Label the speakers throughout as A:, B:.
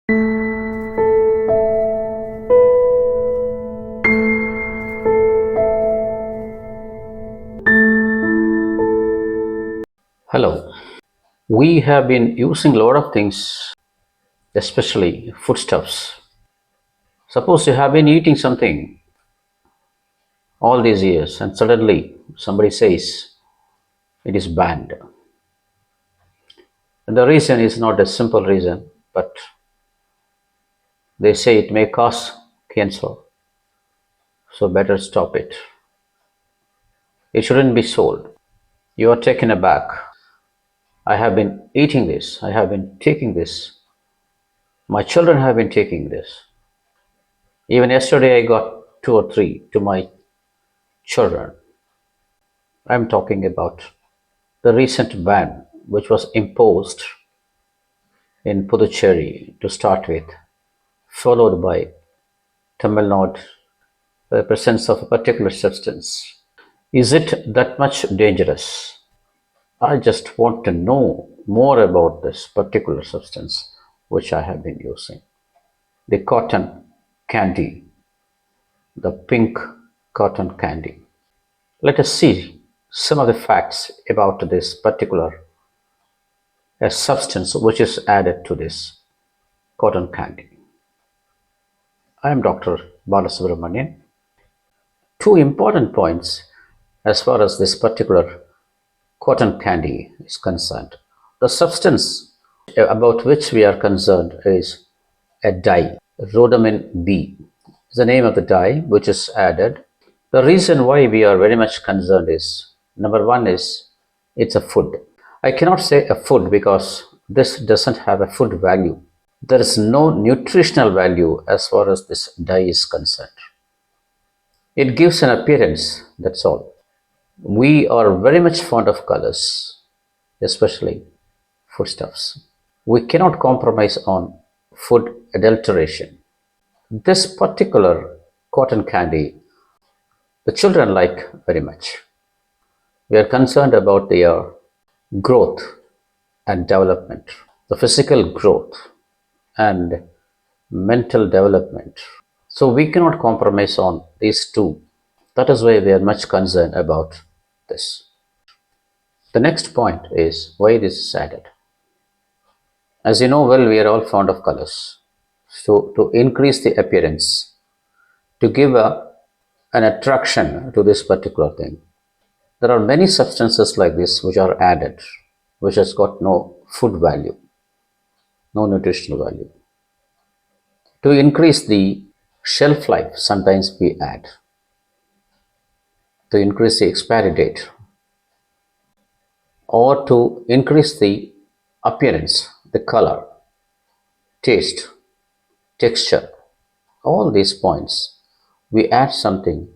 A: Hello. We have been using a lot of things, especially foodstuffs. Suppose you have been eating something all these years and suddenly somebody says it is banned. And the reason is not a simple reason, but they say it may cause cancer, so better stop it. It shouldn't be sold. You are taken aback. I have been eating this, I have been taking this, my children have been taking this. Even yesterday, I got two or three to my children. I'm talking about the recent ban which was imposed in Puducherry to start with, followed by Tamil Nadu, the presence of a particular substance. Is it that much dangerous? I just want to know more about this particular substance which I have been using. The cotton candy, the pink cotton candy. Let us see some of the facts about this particular substance which is added to this cotton candy. I am Dr. Balasubramanian. Two important points as far as this particular cotton candy is concerned. The substance about which we are concerned is a dye, RHODOMIN B is the name of the dye which is added. The reason why we are very much concerned is, number one is it's a food. I cannot say a food because this doesn't have a food value. There is no nutritional value as far as this dye is concerned. It gives an appearance, that's all. We are very much fond of colors, especially foodstuffs. We cannot compromise on food adulteration. This particular cotton candy, the children like very much. We are concerned about their growth and development, the physical growth and mental development. So we cannot compromise on these two. That is why we are much concerned about this. The next point is why this is added. As you know well, we are all fond of colors. So to increase the appearance, to give an attraction to this particular thing, there are many substances like this which are added, which has got no food value, no nutritional value. To increase the shelf life, sometimes we add. To increase the expiry date, or to increase the appearance, the color, taste, texture, all these points, we add something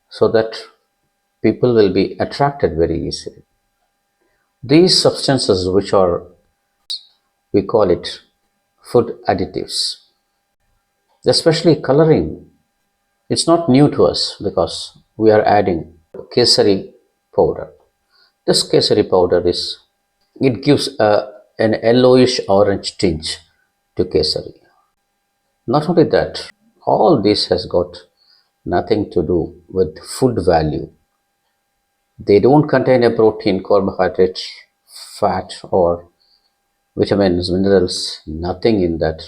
A: so that people will be attracted very easily. These substances which are, we call it food additives, especially coloring. It's not new to us because we are adding kesari powder. This kesari powder it gives an yellowish orange tinge to kesari. Not only that, all this has got nothing to do with food value. They don't contain a protein, carbohydrate, fat, or vitamins, minerals, nothing in that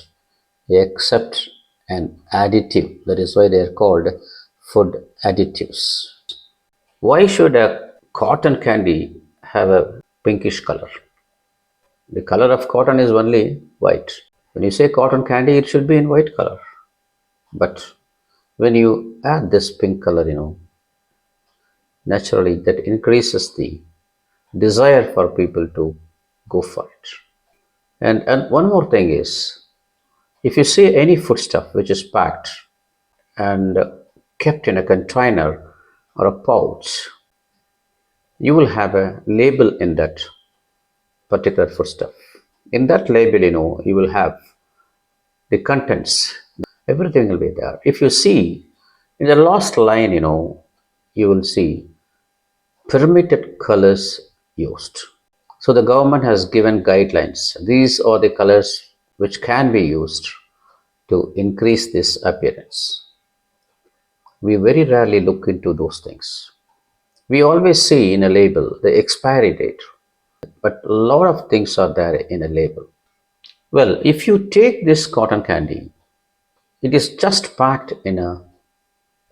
A: except an additive. That is why they are called food additives. Why should a cotton candy have a pinkish color? The color of cotton is only white. When you say cotton candy, it should be in white color. But when you add this pink color, naturally that increases the desire for people to go for it. And one more thing is, if you see any foodstuff which is packed and kept in a container or a pouch, you will have a label in that particular foodstuff. In that label, you will have the contents. Everything will be there. If you see in the last line, you will see permitted colors used. So the government has given guidelines. These are the colors which can be used to increase this appearance. We very rarely look into those things. We always see in a label the expiry date, but a lot of things are there in a label. Well, if you take this cotton candy, it is just packed in a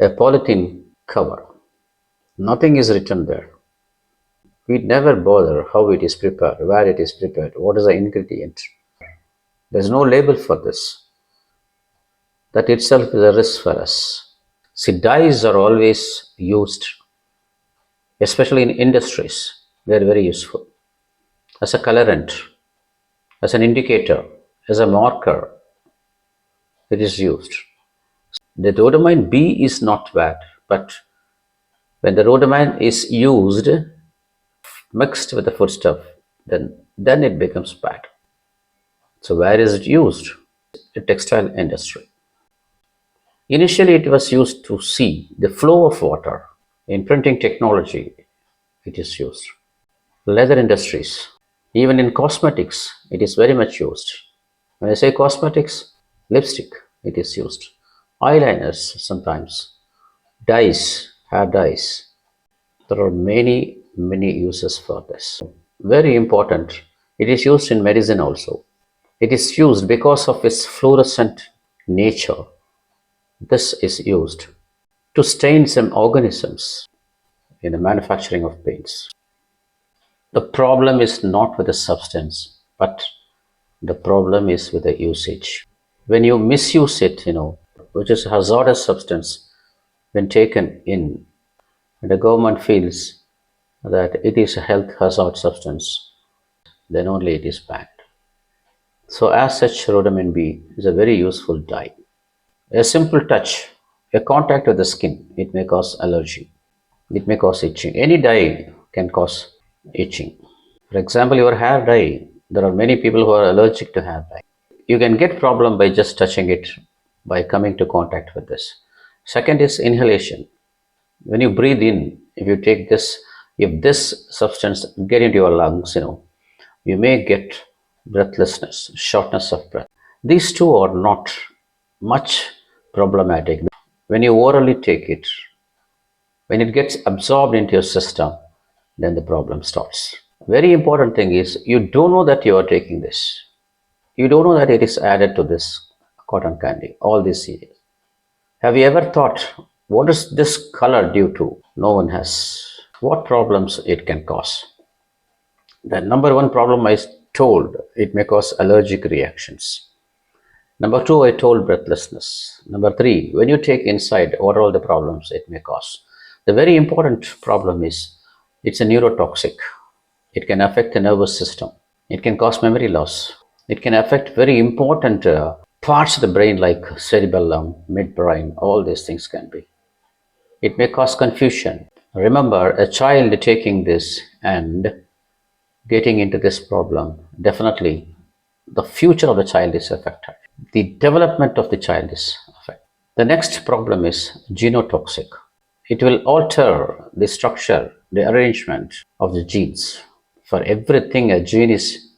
A: polythene cover. Nothing is written there. We never bother how it is prepared, where it is prepared, what is the ingredient. There's no label for this. That itself is a risk for us. See, dyes are always used, especially in industries. They are very useful as a colorant, as an indicator, as a marker. It is used. The rhodomine B is not bad, but when the rhodomine is used mixed with the foodstuff, then it becomes bad. So where is it used? The textile industry. Initially, it was used to see the flow of water. In printing technology, it is used. Leather industries, even in cosmetics, it is very much used. When I say cosmetics, lipstick, it is used. Eyeliners sometimes, dyes, hair dyes. There are many uses for this. Very important. It is used in medicine also. It is used because of its fluorescent nature. This is used to stain some organisms in the manufacturing of paints. The problem is not with the substance, but the problem is with the usage. When you misuse it, which is a hazardous substance, when taken in, and the government feels that it is a health hazard substance, then only it is banned. So as such, rhodomin B is a very useful dye. A simple touch, a contact with the skin, it may cause allergy. It may cause itching. Any dye can cause itching. For example, your hair dye, there are many people who are allergic to hair dye. You can get problem by just touching it, by coming to contact with this. Second is inhalation. When you breathe in, if you take this, if this substance get into your lungs, you may get breathlessness, shortness of breath. These two are not much problematic. When you orally take it, when it gets absorbed into your system, then the problem starts. Very important thing is you don't know that you are taking this. You don't know that it is added to this cotton candy all these years. Have you ever thought, what is this color due to? No one has. What problems it can cause? The number one problem I told, it may cause allergic reactions. Number two, I told breathlessness. Number three, when you take inside, what are all the problems it may cause? The very important problem is it's a neurotoxic. It can affect the nervous system. It can cause memory loss. It can affect very important parts of the brain like cerebellum, midbrain, all these things can be. It may cause confusion. Remember, a child taking this and getting into this problem, definitely the future of the child is affected. The development of the child is affected. The next problem is genotoxic. It will alter the structure, the arrangement of the genes. For everything, a gene is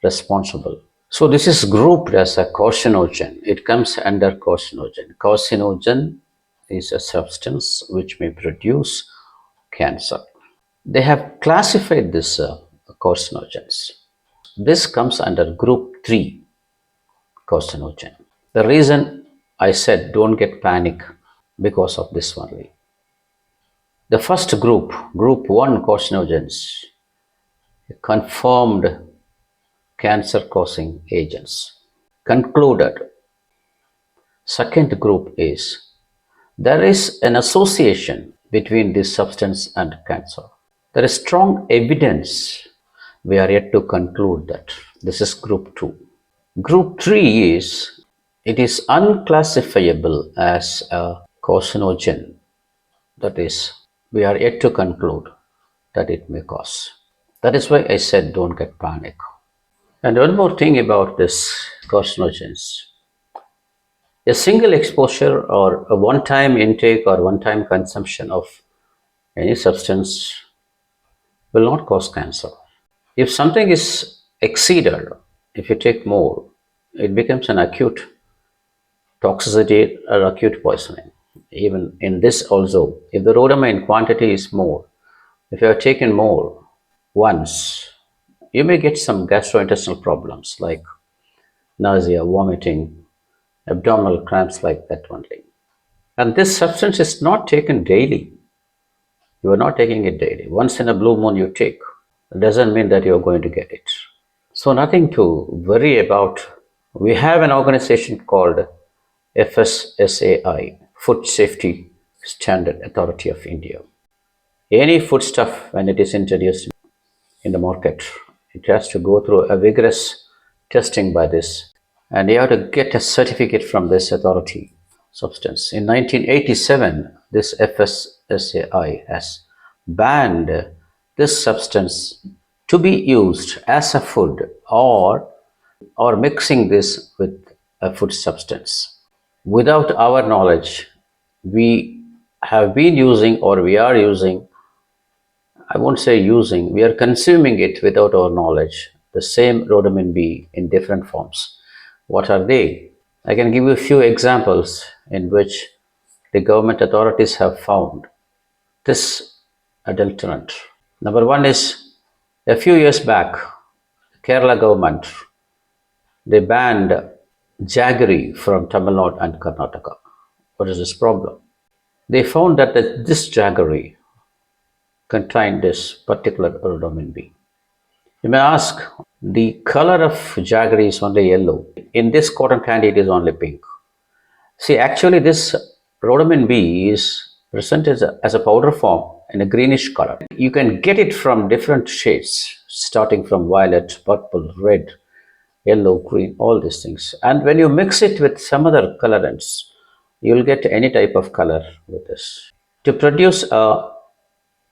A: responsible. So this is grouped as a carcinogen. It comes under carcinogen. Carcinogen is a substance which may produce cancer. They have classified this carcinogens. This comes under group 3 carcinogen. The reason I said don't get panic because of this only. The first group 1 carcinogens, confirmed cancer causing agents. Concluded. Second group is there is an association between this substance and cancer. There is strong evidence. We are yet to conclude that. This is group 2. Group 3 is it is unclassifiable as a carcinogen. That is, we are yet to conclude that it may cause. That is why I said don't get panic. And one more thing about this carcinogens. A single exposure or a one-time intake or one-time consumption of any substance will not cause cancer. If something is exceeded, if you take more, it becomes an acute toxicity or acute poisoning. Even in this also, if the rhodomain quantity is more, if you have taken more once, you may get some gastrointestinal problems like nausea, vomiting, abdominal cramps like that only. And this substance is not taken daily. You are not taking it daily. Once in a blue moon you take. It doesn't mean that you are going to get it. So nothing to worry about. We have an organization called FSSAI, Food Safety Standard Authority of India. Any foodstuff, when it is introduced in the market, it has to go through a vigorous testing by this, and you have to get a certificate from this authority substance. In 1987, this FSSAI has banned this substance to be used as a food or mixing this with a food substance. Without our knowledge, we have been using or we are using, I won't say using, we are consuming it without our knowledge, the same rhodomin B in different forms. What are they? I can give you a few examples in which the government authorities have found this adulterant. Number one is a few years back, Kerala government, they banned jaggery from Tamil Nadu and Karnataka. What is this problem? They found that this jaggery contained this particular rhodomin B. You may ask, the color of jaggery is only yellow. In this cotton candy, it is only pink. See, actually, this rhodomin B is presented as a powder form in a greenish color. You can get it from different shades, starting from violet, purple, red, yellow, green, all these things. And when you mix it with some other colorants, you'll get any type of color with this. To produce a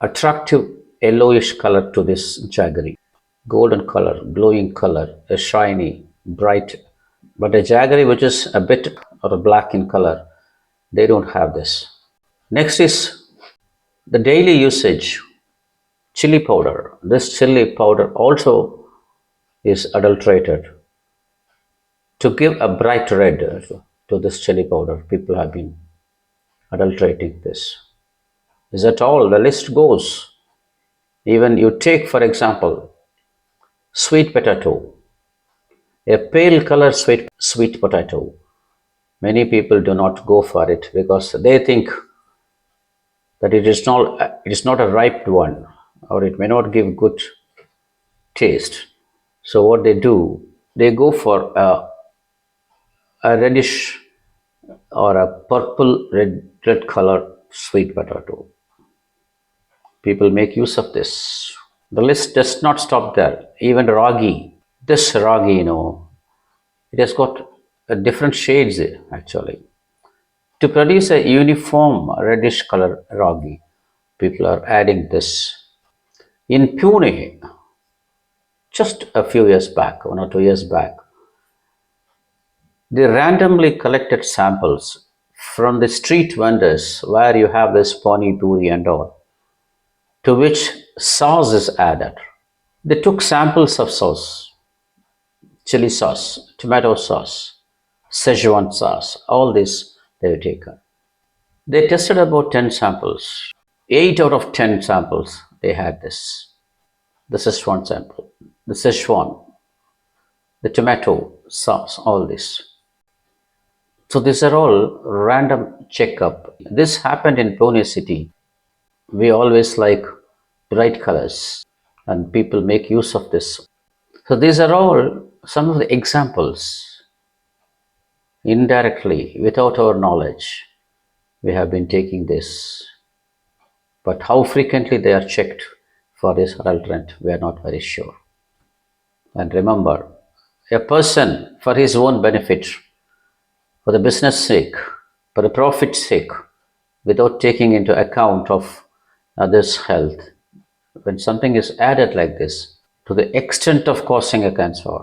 A: attractive yellowish color to this jaggery, golden color, glowing color, a shiny, bright, but a jaggery which is a bit or a black in color, they don't have this. Next is the daily usage chili powder. This chili powder also is adulterated to give a bright red to this chili powder. People have been adulterating this. Is that all? The list goes. Even you take, for example, sweet potato, a pale color sweet potato. Many people do not go for it because they think that it is not a ripe one, or it may not give good taste. So what they do, they go for a reddish or a purple red color sweet potato. People make use of this. The list does not stop there. Even ragi, this ragi, it has got different shades actually. To produce a uniform reddish color ragi, people are adding this. In Pune, just a few years back, 1 or 2 years back, they randomly collected samples from the street vendors where you have this pani puri and all, to which sauce is added. They took samples of sauce, chili sauce, tomato sauce, Szechuan sauce, all this they have taken. They tested about 10 samples. 8 out of 10 samples, they had this. The Szechuan sample, the Szechuan, the tomato sauce, all this. So these are all random checkup. This happened in Pune city. We always like bright colors and people make use of this. So these are all some of the examples. Indirectly, without our knowledge, we have been taking this. But how frequently they are checked for this adulterant, we are not very sure. And remember, a person for his own benefit, for the business sake, for the profit's sake, without taking into account of others' health, when something is added like this, to the extent of causing a cancer,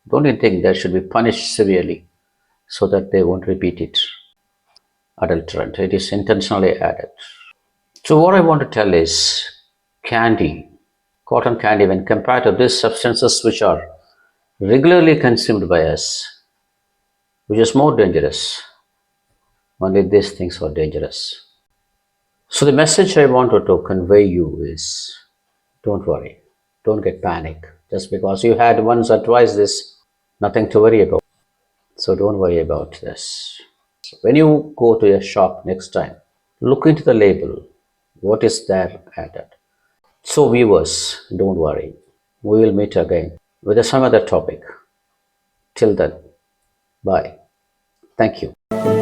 A: don't you think they should be punished severely so that they won't repeat it? Adulterant, it is intentionally added. So what I want to tell is candy, cotton candy, when compared to these substances which are regularly consumed by us, which is more dangerous. Only these things are dangerous. So the message I wanted to convey you is don't worry, don't get panic. Just because you had once or twice this, nothing to worry about. So don't worry about this. When you go to a shop next time, look into the label. What is there added? So viewers, don't worry. We will meet again with some other topic. Till then, bye. Thank you.